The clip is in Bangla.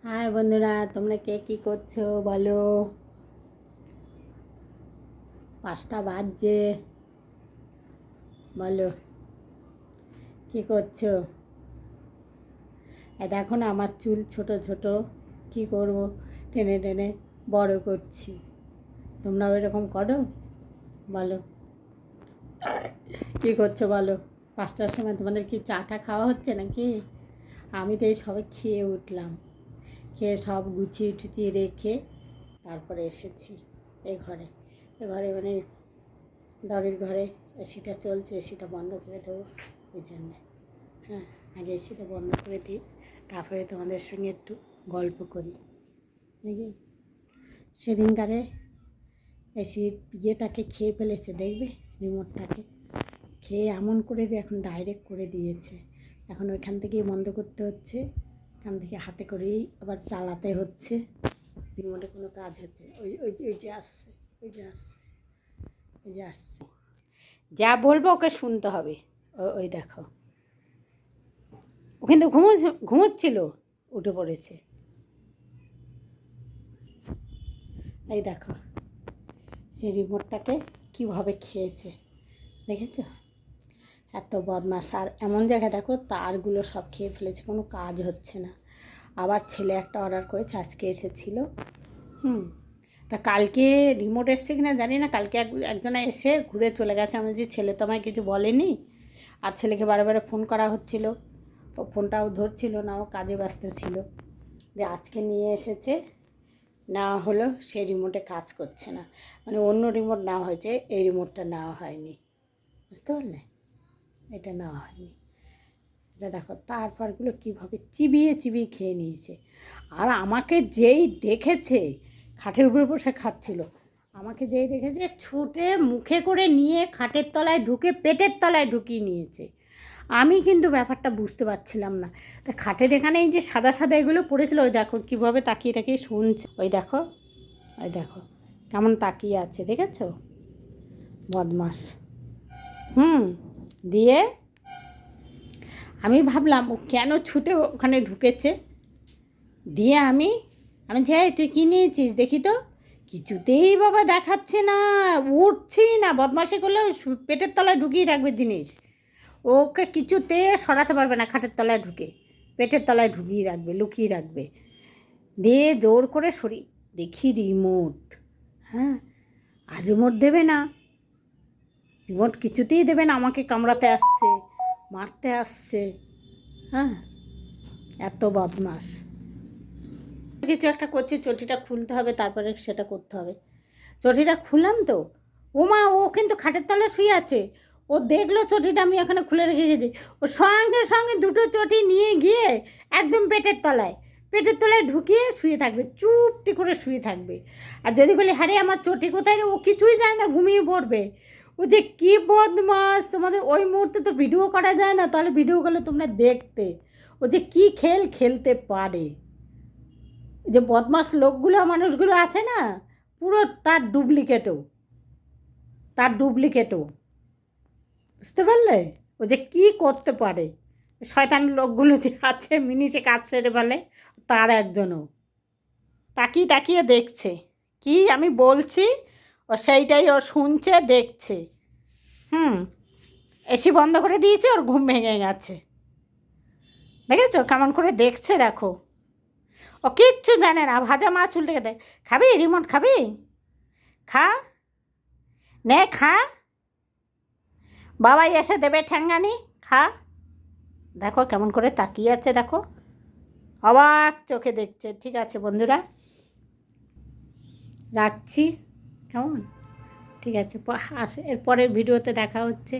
হাই বন্ধুরা, তোমরা কে কী করছো বলো। 5টা বাজছে, বলো কী করছো। দেখো না আমার চুল ছোট ছোট, কি করব, টেনে টেনে বড় করছি। তোমরাও এরকম করো, বলো কী করছো বলো। 5টার সময় তোমাদের কি চাটা খাওয়া হচ্ছে নাকি? আমি তো এই সবে খেয়ে উঠলাম, খেয়ে সব গুছিয়ে টুচিয়ে রেখে তারপরে এসেছি এ ঘরে মানে ডগের ঘরে এসিটা চলছে, এসিটা বন্ধ করে দেবো ওই জন্যে। হ্যাঁ, আগে এসিটা বন্ধ করে দিই, তারপরে তোমাদের সঙ্গে একটু গল্প করি নাকি। সেদিনকারে এসির ইয়েটাকে খেয়ে ফেলেছে, দেখবে রিমোটটাকে খেয়ে এমন করে দিয়ে এখন ডাইরেক্ট করে দিয়েছে। এখন ওইখান থেকেই বন্ধ করতে হচ্ছে, এখান থেকে হাতে করেই আবার চালাতে হচ্ছে। রিমোটে কোনো কাজ হচ্ছে ওই ওই ওই যে আসছে, ওই যে আসছে, ওই যে আসছে। যা বলবো ওকে শুনতে হবে। ওই দেখো, ও কিন্তু ঘুমোচ্ছিল, উঠে পড়েছে। এই দেখো সে রিমোটটাকে কীভাবে খেয়েছে, দেখেছ? এত বদমাশ। আর এমন জায়গায় দেখো তারগুলো সব খেয়ে ফেলেছে, কোনো কাজ হচ্ছে না। আবার ছেলে একটা অর্ডার করেছে, আজকে এসেছিলো। তা কালকে রিমোট এসছে কিনা জানি না, কালকে একজনে এসে ঘুরে চলে গেছে। আমি যে ছেলে তো আমায় কিছু বলেনি, আর ছেলেকে বারে বারে ফোন করা হচ্ছিল, ও ফোনটাও ধরছিল না, ও কাজে ব্যস্ত ছিল। যে আজকে নিয়ে এসেছে, না হলো সেই রিমোটে কাজ করছে না, মানে অন্য রিমোট নেওয়া হয়েছে, এই রিমোটটা নেওয়া হয়নি, বুঝতে পারলে? এটা নেওয়া হয়নি। এটা দেখো তারপরগুলো কীভাবে চিবিয়ে চিবিয়ে খেয়ে নিয়েছে। আর আমাকে যেই দেখেছে, খাটের উপরে বসে খাচ্ছিল, আমাকে যেই দেখেছে ছুটে মুখে করে নিয়ে খাটের তলায় ঢুকে পেটের তলায় ঢুকিয়ে নিয়েছে। আমি কিন্তু ব্যাপারটা বুঝতে পারছিলাম না। তা খাটের এখানে এই যে সাদা সাদা এগুলো পড়েছিল, ওই দেখো কীভাবে তাকিয়ে তাকিয়ে শুনছে, ওই দেখো, ওই দেখো কেমন তাকিয়ে আছে, দেখেছো? বদমাস। দিয়ে আমি ভাবলাম ও কেন ছুটে ওখানে ঢুকেছে। দিয়ে আমি যাই, তুই কী নিয়েছিস দেখি তো। কিছুতেই বাবা দেখাচ্ছে না, উঠছি না। বদমাশি করলে পেটের তলায় ঢুকিয়ে রাখবে জিনিস, ওকে কিছুতে সরাতে পারবে না। খাটের তলায় ঢুকে পেটের তলায় ঢুকিয়ে রাখবে, লুকিয়ে রাখবে। দিয়ে জোর করে সরি, দেখি রিমোট। হ্যাঁ, আর রিমোট দেবে না, রিমোট কিছুতেই দেবে না। আমাকে কামড়াতে আসছে, মারতে আসছে। হ্যাঁ, এত বদমাস। কিছু একটা করছি, চটিটা খুলতে হবে, তারপরে সেটা করতে হবে। চটিটা খুললাম তো, ও মা, ও কিন্তু খাটের তলায় শুয়ে আছে। ও দেখলো চটিটা আমি এখানে খুলে রেখে গেছি, ও সঙ্গে সঙ্গে দুটো চটি নিয়ে গিয়ে একদম পেটের তলায় ঢুকিয়ে শুয়ে থাকবে, চুপটি করে শুয়ে থাকবে। আর যদি বলি হ্যাঁ রে আমার চটি কোথায়, ও কিছুই জানে না, ঘুমিয়ে পড়বে। ও যে কী বদমাস, তোমাদের ওই মুহূর্তে তো ভিডিও করা যায় না, তাহলে ভিডিও করলে তোমরা দেখতে ও যে কী খেলতে পারে। যে বদমাস লোকগুলো, মানুষগুলো আছে না, পুরো তার ডুপ্লিকেটও, বুঝতে পারলে? ও যে কী করতে পারে। শয়তান লোকগুলো যে আছে, মিনিটে কাজ সেরে ফেলে, তার একজনও তাকিয়ে তাকিয়ে দেখছে কি আমি বলছি, ও সেইটাই ও শুনছে, দেখছে। এসি বন্ধ করে দিয়েছে, ওর ঘুম ভেঙে গেছে। দেখেছো কেমন করে দেখছে, দেখো। ও কিচ্ছু জানে না, ভাজা মাছ উল্টে দেয়। খাবি রিমোট, খাবি? খা, নে খা, বাবাই এসে দেবে ঠ্যাঙ্গানি, খা। দেখো কেমন করে তাকিয়ে আছে, দেখো, অবাক চোখে দেখছে। ঠিক আছে বন্ধুরা, রাখছি, কেমন? ঠিক আছে, এর পরের ভিডিওতে দেখা হচ্ছে।